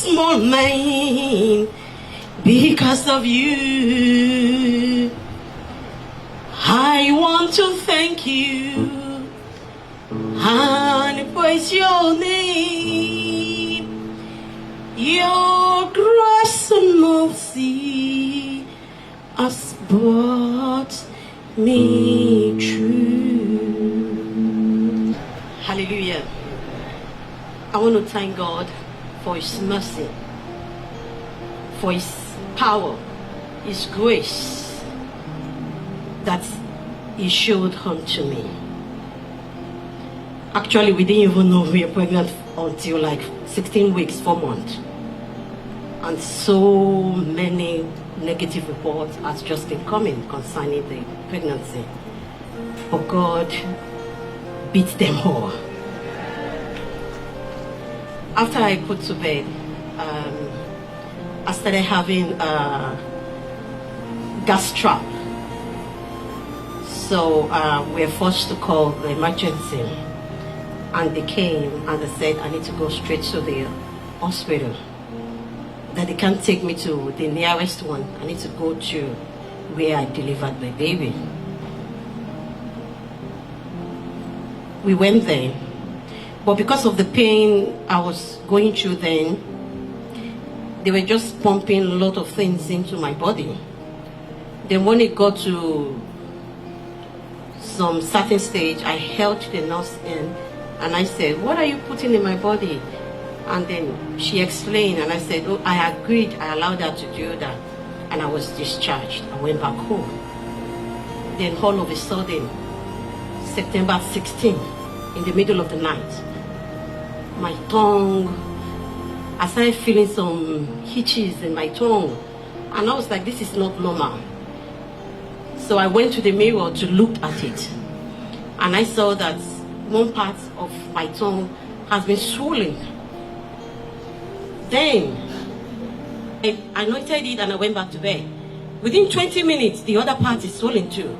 this moment because of you. I want to thank you and praise your name. Your grace and mercy has brought me through. Hallelujah. I want to thank God for His mercy, for His power, His grace that He showed unto me. Actually, we didn't even know we were pregnant until like 16 weeks, 4 months. And so many negative reports has just been coming concerning the pregnancy. But God beat them all. After I put to bed, I started having a gas trap. So we were forced to call the emergency. And they came and they said, I need to go straight to the hospital. That they can't take me to the nearest one. I need to go to where I delivered my baby. We went there. But because of the pain I was going through then, they were just pumping a lot of things into my body. Then when it got to some certain stage, I held the nurse in and I said, what are you putting in my body? And then she explained and I said, oh, I agreed, I allowed her to do that. And I was discharged. I went back home. Then all of a sudden, September 16th, in the middle of the night, my tongue, I started feeling some hitches in my tongue. And I was like, this is not normal. So I went to the mirror to look at it. And I saw that one part of my tongue has been swollen. Then I anointed it and I went back to bed. Within 20 minutes, the other part is swollen too.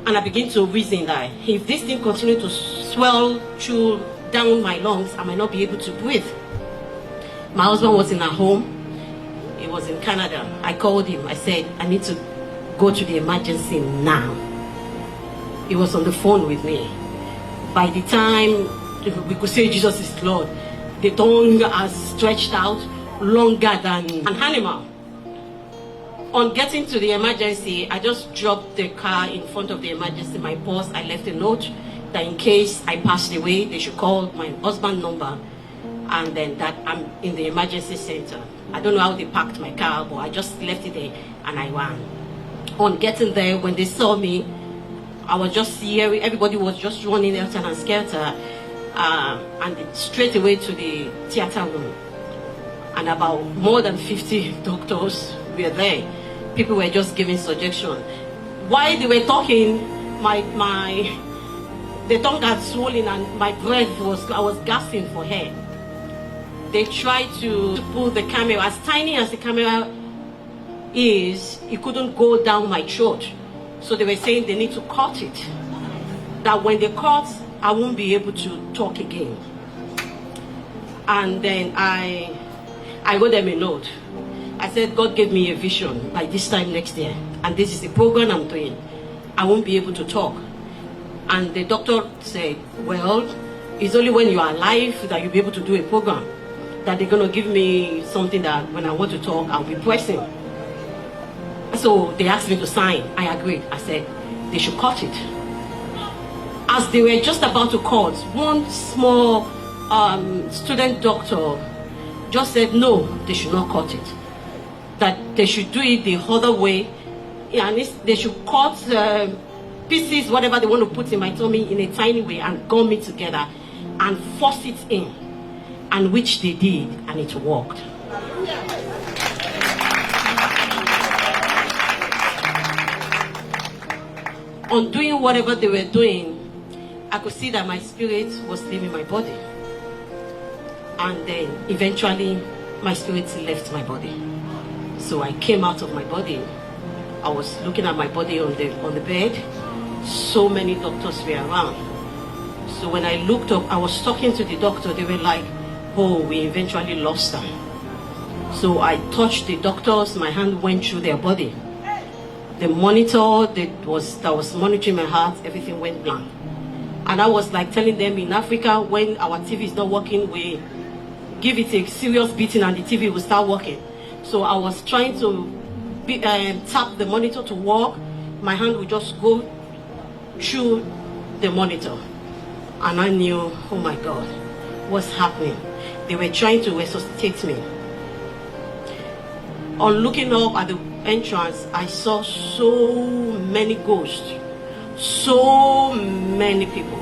And I began to reason that if this thing continues to swell through down my lungs, I might not be able to breathe. My husband was in our home. He was in Canada. I called him. I said, I need to go to the emergency now. He was on the phone with me. By the time we could say Jesus is Lord, the tongue has stretched out longer than an animal. On getting to the emergency, I just dropped the car in front of the emergency, my purse. I left a note that in case I passed away, they should call my husband's number, and then that I'm in the emergency center. I don't know how they packed my car, but I just left it there and I ran. On getting there, when they saw me, I was just hearing, everybody was just running out and skelter, and straight away to the theater room. And about more than 50 doctors were there. People were just giving suggestions. While they were talking, the tongue had swollen and my breath I was gasping for air. They tried to pull the camera. As tiny as the camera is, it couldn't go down my throat. So they were saying they need to cut it. That when they cut, I won't be able to talk again. And then I wrote them a note. I said, God gave me a vision by this time next year. And this is the program I'm doing. I won't be able to talk. And the doctor said, well, it's only when you are alive that you'll be able to do a program. That they're going to give me something that when I want to talk, I'll be pressing. So they asked me to sign. I agreed. I said, they should cut it. As they were just about to cut, one small student doctor just said, no, they should not cut it. That they should do it the other way. And they should cut pieces, whatever they want to put in my tummy in a tiny way and gum it together and force it in. And which they did, and it worked. On doing whatever they were doing, I could see that my spirit was leaving my body. And then eventually my spirit left my body. So I came out of my body. I was looking at my body on the bed. So many doctors were around. So when I looked up, I was talking to the doctor. They were like, oh, we eventually lost her. So I touched the doctors, my hand went through their body. The monitor that was monitoring my heart, everything went blank. And I was like telling them, in Africa, when our TV is not working, we give it a serious beating and the TV will start working. So I was trying to tap the monitor to work. My hand would just go through the monitor. And I knew, oh my God, what's happening? They were trying to resuscitate me. On looking up at the entrance, I saw so many ghosts, so many people.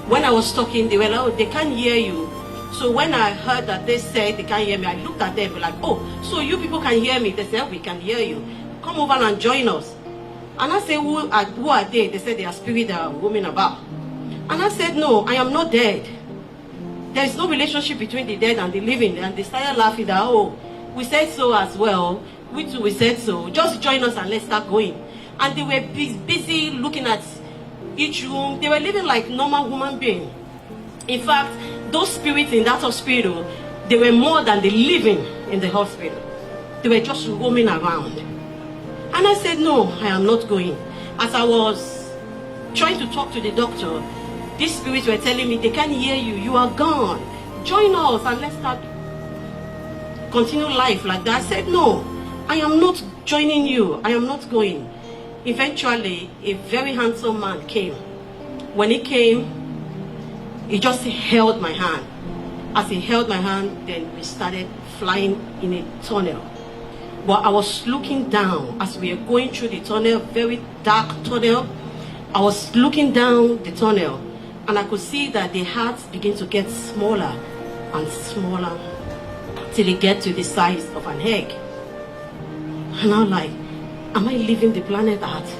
When I was talking, they were like, oh, they can't hear you. So when I heard that they said they can't hear me, I looked at them like, oh, so you people can hear me? They said, we can hear you. Come over and join us. And I said, who are they? They said they are spirits that are roaming about. And I said, no, I am not dead. There is no relationship between the dead and the living. And they started laughing that, oh, we said so as well. We too, we said so. Just join us and let's start going. And they were busy looking at each room. They were living like normal human beings. In fact, those spirits in that hospital, they were more than the living in the hospital. They were just roaming around. And I said, no, I am not going. As I was trying to talk to the doctor, these spirits were telling me, they can't hear you, you are gone. Join us and let's start continue life like that. I said, no, I am not joining you. I am not going. Eventually, a very handsome man came. When he came, he just held my hand. As he held my hand, then we started flying in a tunnel. But I was looking down as we were going through the tunnel, very dark tunnel. I was looking down the tunnel and I could see that the hearts begin to get smaller and smaller till it get to the size of an egg. And I'm like, am I leaving the planet Earth?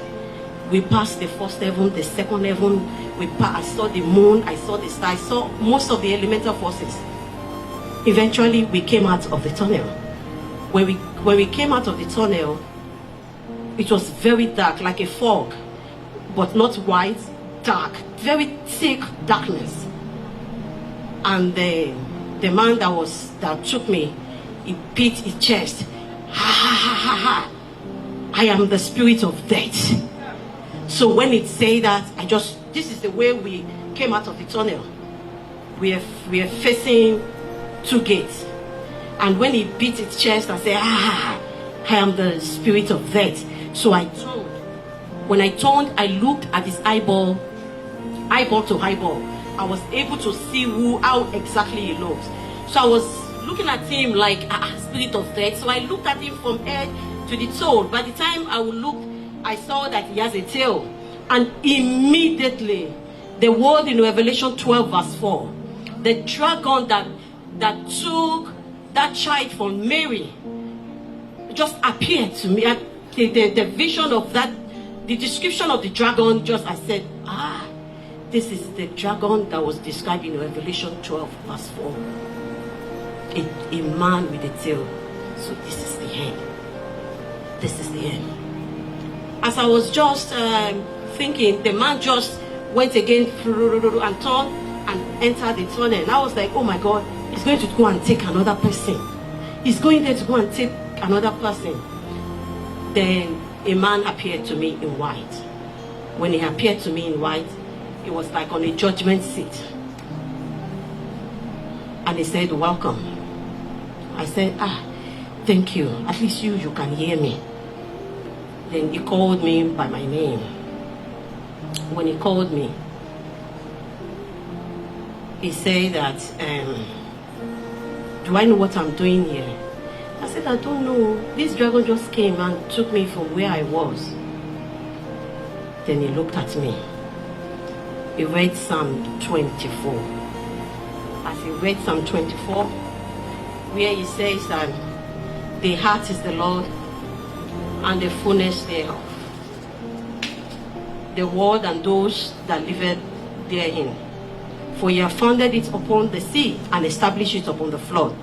We passed the first heaven, the second heaven. I saw the moon, I saw the stars, I saw most of the elemental forces. Eventually, we came out of the tunnel. When we came out of the tunnel, it was very dark, like a fog, but not white, dark, very thick darkness. And the man that took me, he beat his chest. Ha ha ha ha ha! I am the spirit of death. So when it say that, this is the way we came out of the tunnel. We are facing two gates. And when he beat his chest, I said, I am the spirit of death. So I turned. When I turned, I looked at his eyeball to eyeball. I was able to see how exactly he looks. So I was looking at him like spirit of death. So I looked at him from head to the toe. By the time I would look, I saw that he has a tail. And immediately, the word in Revelation 12 verse 4, the dragon that took that child from Mary just appeared to me. The vision of that, the description of the dragon, I said, this is the dragon that was described in Revelation 12 verse 4. A man with a tail. So this is the end. This is the end. As I was just thinking, the man just went again and turned and entered the tunnel. And I was like, oh my God, he's going to go and take another person. He's going there to go and take another person. Then a man appeared to me in white. When he appeared to me in white, it was like on a judgment seat. And he said, welcome. I said, thank you. At least you can hear me. Then he called me by my name. When he called me, he said that, do I know what I'm doing here? I said, I don't know. This dragon just came and took me from where I was. Then he looked at me. He read Psalm 24. As he read Psalm 24, where he says that the heart is the Lord and the fullness thereof, the world and those that live therein. For he hath founded it upon the sea and established it upon the flood.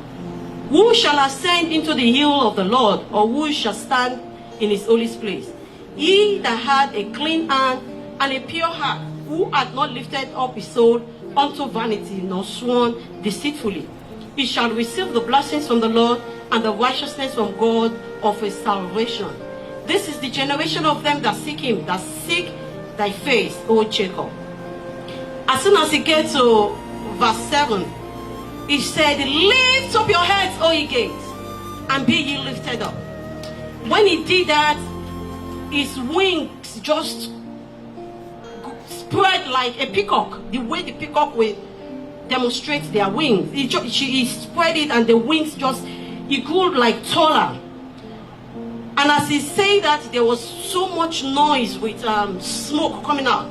Who shall ascend into the hill of the Lord, or who shall stand in his holy place? He that had a clean hand and a pure heart, who hath not lifted up his soul unto vanity, nor sworn deceitfully. He shall receive the blessings from the Lord and the righteousness from God of his salvation. This is the generation of them that seek him, that seek thy face, O Jacob. As soon as he gets to verse 7, he said, lift up your heads, O ye gates, and be ye lifted up. When he did that, his wings just spread like a peacock. The way the peacock will demonstrate their wings, he spread it, and the wings just, he grew like taller. And as he said that, there was so much noise with smoke coming out,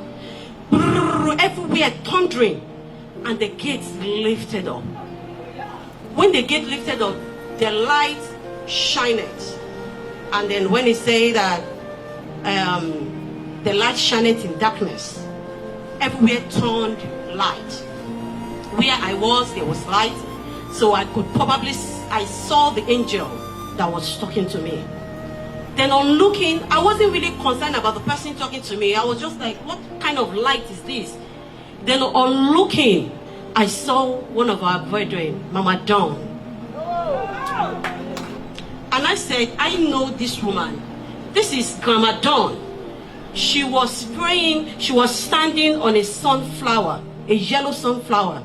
everywhere thundering, and the gates lifted up. When the gate lifted up, the light shineth. And then when he said that the light shineth in darkness, everywhere turned light. Where I was, there was light. So I saw the angel that was talking to me. Then on looking, I wasn't really concerned about the person talking to me. I was just like, what kind of light is this? Then on looking, I saw one of our brethren, Mama Dawn. And I said, I know this woman. This is Grandma Dawn. She was praying, she was standing on a sunflower, a yellow sunflower.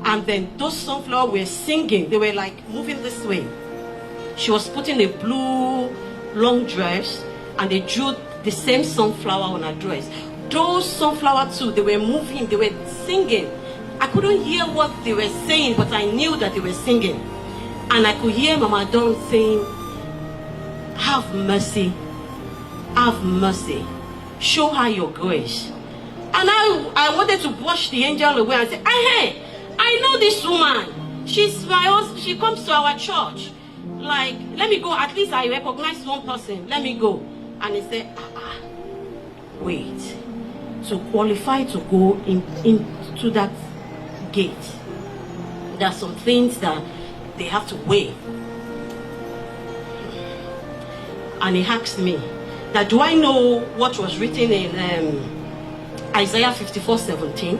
And then those sunflowers were singing. They were like moving this way. She was putting a blue long dress, and they drew the same sunflower on her dress. Those sunflowers too, they were moving, they were singing. I couldn't hear what they were saying, but I knew that they were singing. And I could hear Mama Dawn saying, have mercy, have mercy, show her your grace. And I wanted to brush the angel away and say, hey, I know this woman. She's my husband. She comes to our church. Like, let me go. At least I recognize one person. Let me go. And he said, wait. To qualify to go into that gate, there are some things that they have to weigh. And he asked me that, do I know what was written in Isaiah 54:17?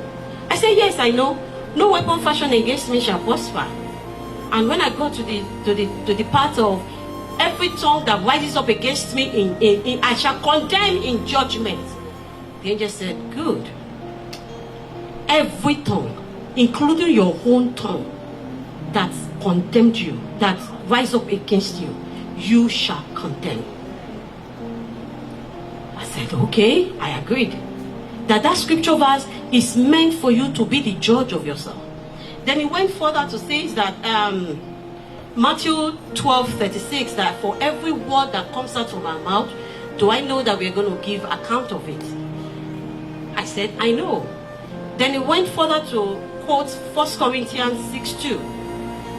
I said, yes, I know. No weapon fashioned against me shall prosper. And when I go to the part of every tongue that rises up against me, I shall condemn in judgment. The angel said, good. Every tongue, including your own tongue, that condemned you, that rise up against you, you shall condemn. I said, okay, I agreed. That scripture verse is meant for you to be the judge of yourself. Then he went further to say that Matthew 12:36, that for every word that comes out from our mouth, do I know that we are going to give account of it? I said, I know. Then he went further to quote 1 Corinthians 6:2.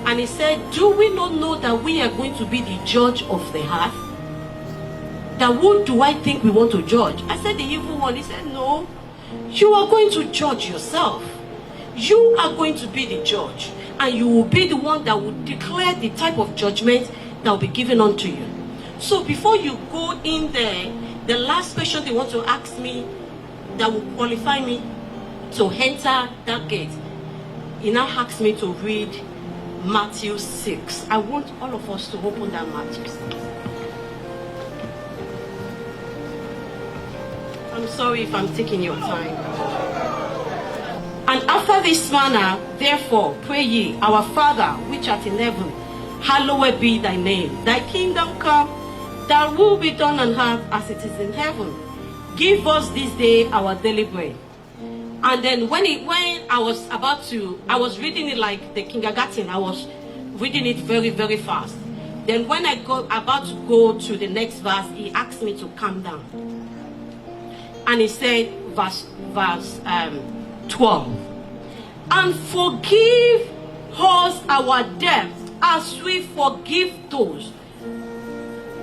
And he said, do we not know that we are going to be the judge of the earth? That who do I think we want to judge? I said, the evil one. He said, no. You are going to judge yourself. You are going to be the judge. And you will be the one that will declare the type of judgment that will be given unto you. So before you go in there, the last question they want to ask me that will qualify me to enter that gate, he now asks me to read Matthew 6. I want all of us to open that Matthew 6. I'm sorry if I'm taking your time. And after this manner, therefore, pray ye, our Father, which art in heaven, hallowed be thy name. Thy kingdom come, thy will be done on earth as it is in heaven. Give us this day our daily bread. And then when I was reading it like the kindergarten, I was reading it very, very fast. Then when I about to go to the next verse, he asked me to calm down. And he said, verse 12, and forgive us our debts as we forgive those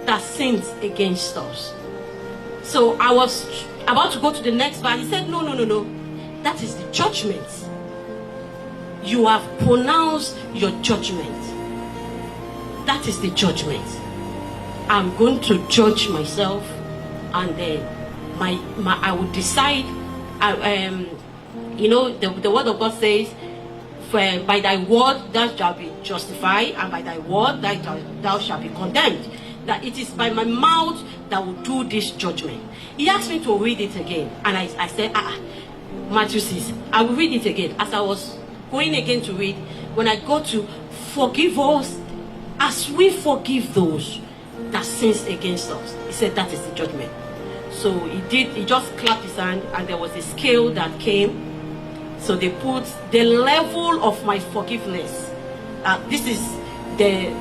that sins against us. So I was about to go to the next verse. He said, no. That is the judgment. You have pronounced your judgment. That is the judgment. I'm going to judge myself, and then I will decide. The word of God says, by thy word thou shalt be justified, and by thy word thou shalt be condemned. That it is by my mouth that will do this judgment. He asked me to read it again, and I said, Matthew 6, I will read it again. As I was going again to read, when I go to forgive us as we forgive those that sins against us, he said that is the judgment. So he just clapped his hand, and there was a scale that came. So they put the level of my forgiveness. This is they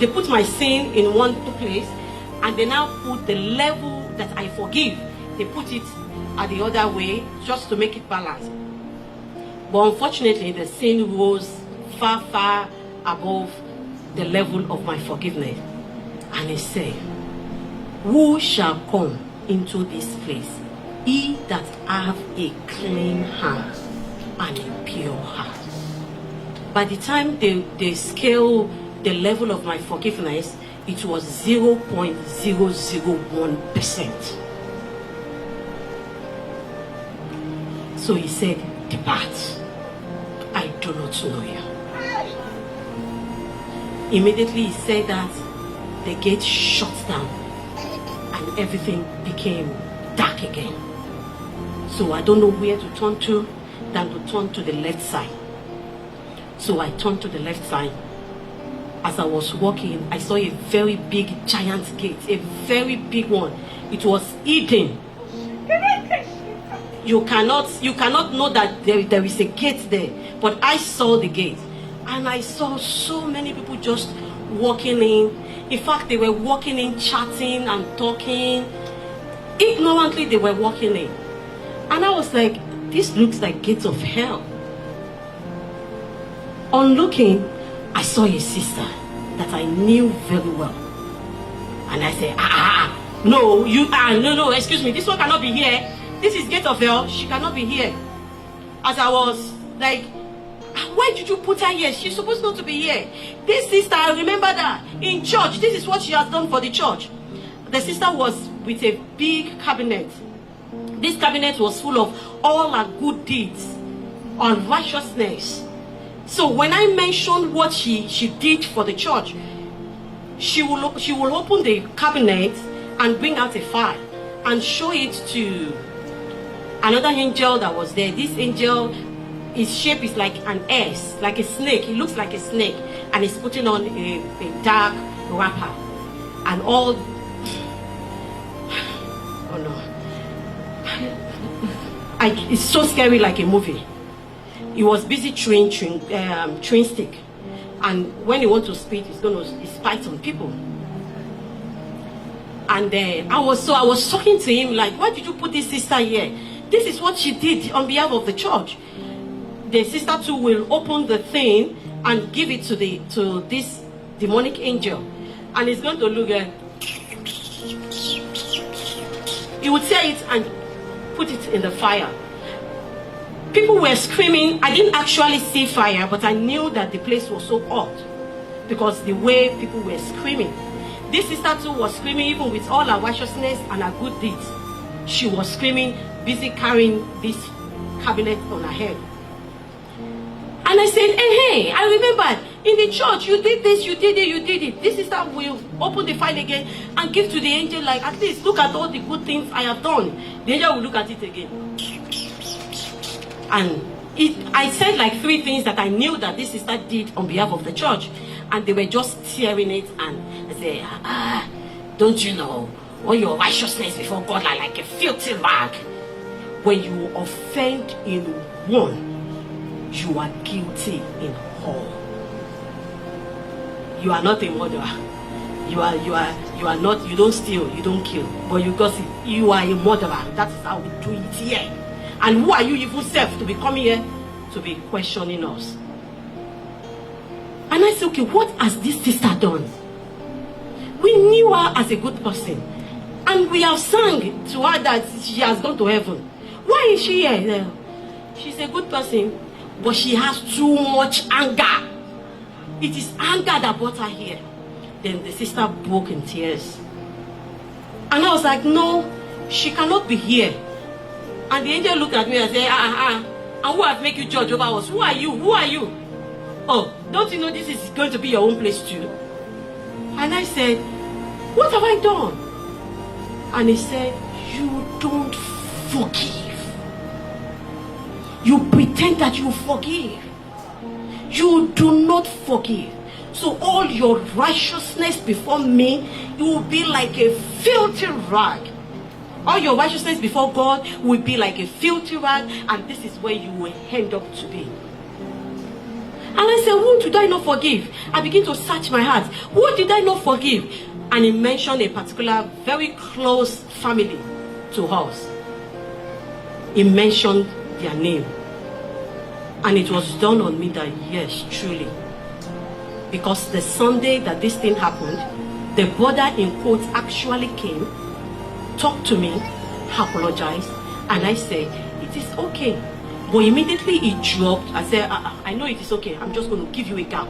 put my sin in one place, and they now put the level that I forgive. They put it at the other way just to make it balanced. But unfortunately, the sin rose far, far above the level of my forgiveness. And he said, who shall come into this place? He that have a clean hand and a pure heart. By the time they scale the level of my forgiveness, it was 0.001%. So he said, depart, I do not know you. Immediately he said that, the gate shut down and everything became dark again. So I don't know where to turn to than to turn to the left side. So I turned to the left side. As I was walking, I saw a very big giant gate, a very big one. It was hidden. You cannot know that there is a gate there, but I saw the gate, and I saw so many people just walking in. In fact, they were walking in, chatting and talking. Ignorantly, they were walking in, and I was like, this looks like gates of hell. On looking, I saw a sister that I knew very well, and I said, no, no, excuse me, this one cannot be here. This is gate of hell. She cannot be here. As I was like, why did you put her here? She's supposed not to be here. This sister, I remember that in church, this is what she has done for the church. The sister was with a big cabinet. This cabinet was full of all her good deeds on righteousness. So when I mentioned what she did for the church, she will open the cabinet and bring out a file and show it to another angel that was there. This angel, his shape is like an S, like a snake. He looks like a snake, and he's putting on a dark wrapper and all. Oh no, it's so scary, like a movie. He was busy chewing stick, and when he wants to spit, he's going to spite on people. And I was talking to him like, why did you put this sister here? This is what she did on behalf of the church. The sister too will open the thing and give it to this demonic angel, and he's going to look at. He would say it and put it in the fire. People were screaming. I didn't actually see fire, but I knew that the place was so hot because the way people were screaming. This sister too was screaming, even with all her righteousness and her good deeds. She was screaming, busy carrying this cabinet on her head. And I said, hey, I remember in the church, you did this, you did it, you did it. This sister will open the file again and give to the angel, like, at least look at all the good things I have done. The angel will look at it again. And I said like 3 things that I knew that this sister did on behalf of the church. And they were just tearing it, and I said, don't you know, all your righteousness before God are like a filthy rag. When you offend in one, you are guilty in all. You are not a murderer. You are not, you don't steal, you don't kill, but you gossip. You are a murderer. That is how we do it here. And who are you even self to be coming here to be questioning us? And I said, okay, what has this sister done? We knew her as a good person, and we have sung to her that she has gone to heaven. Why is she here? She's a good person, but she has too much anger. It is anger that brought her here. Then the sister broke in tears. And I was like, no, she cannot be here. And the angel looked at me and said, And who have made you judge over us? Who are you? Who are you? Oh, don't you know this is going to be your own place too? And I said, what have I done? And he said, you don't forgive. You pretend that you forgive. You do not forgive. So all your righteousness before me, you will be like a filthy rag. All your righteousness before God will be like a filthy rag, and this is where you will end up to be. And I said, who did I not forgive? I begin to search my heart. Who did I not forgive? And he mentioned a particular very close family to us. He mentioned their name. And it was dawned on me that yes, truly. Because the Sunday that this thing happened, the brother in quotes actually came, talked to me, apologized, and I said, it is okay. But immediately he dropped. I said, I know it is okay. I'm just going to give you a gap.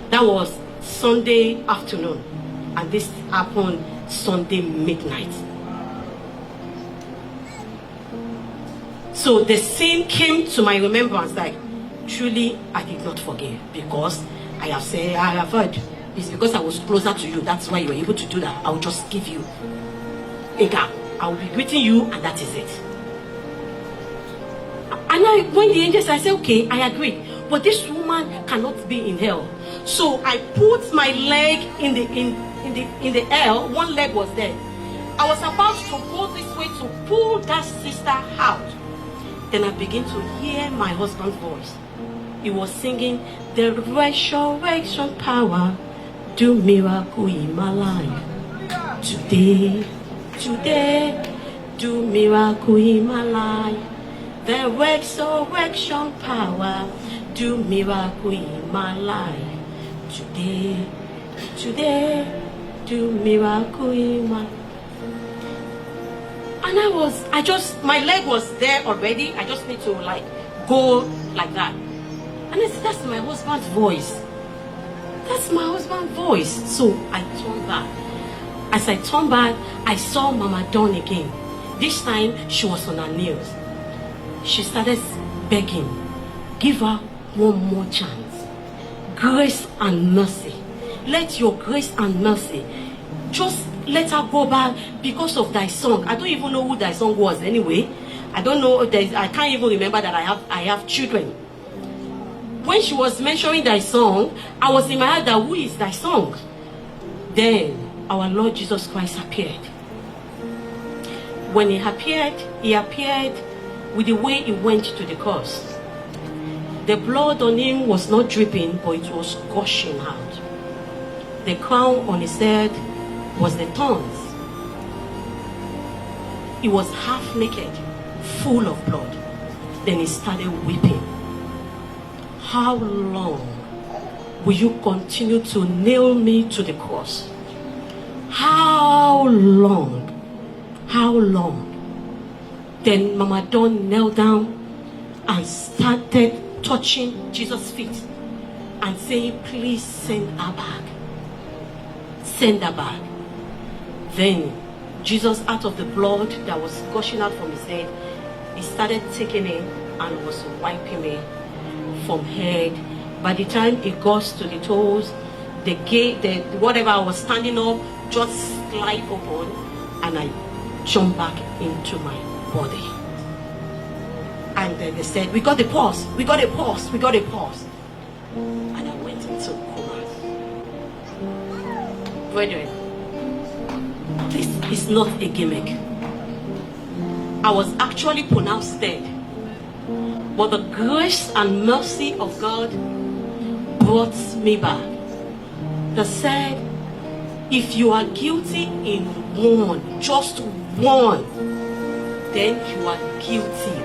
That was Sunday afternoon. And this happened Sunday midnight. So the sin came to my remembrance like, truly, I did not forgive. Because I have heard. It's because I was closer to you. That's why you were able to do that. I will just give you a gap. I will be greeting you, and that is it. And when the angel said, I said, okay, I agree. But this woman cannot be in hell. So I put my leg in the air. One leg was there. I was about to go this way to pull that sister out. Then I began to hear my husband's voice. He was singing, the resurrection power, do miracle in my life. Today, do miracle in my life. The resurrection power, do miracle in my life. Today, do miracle in my life. And my leg was there already. I just need to like go like that. And I said, that's my husband's voice. That's my husband's voice. So I turned back. As I turned back, I saw Mama Dawn again. This time, she was on her knees. She started begging, give her one more chance. Grace and mercy. Let your grace and mercy just let her go back because of thy song. I don't even know who thy song was anyway. I don't know. I can't even remember that I have children. When she was mentioning thy song, I was in my head that who is thy song? Then our Lord Jesus Christ appeared. When he appeared with the way he went to the cross. The blood on him was not dripping, but it was gushing out. The crown on his head was the thorns. He was half naked, full of blood. Then he started weeping. How long will you continue to nail me to the cross? How long? How long? Then Mama Dawn knelt down and started touching Jesus' feet and saying, please send her back. Send her back. Then Jesus, out of the blood that was gushing out from his head, he started taking it and was wiping it from head. By the time it got to the toes, the gate, whatever I was standing up, just slide open, and I jumped back into my body. And then they said, we got a pulse, we got a pulse, we got a pulse. And I went into coma. Brethren, this is not a gimmick. I was actually pronounced dead. But the grace and mercy of God brought me back. They said, if you are guilty in one, just one, then you are guilty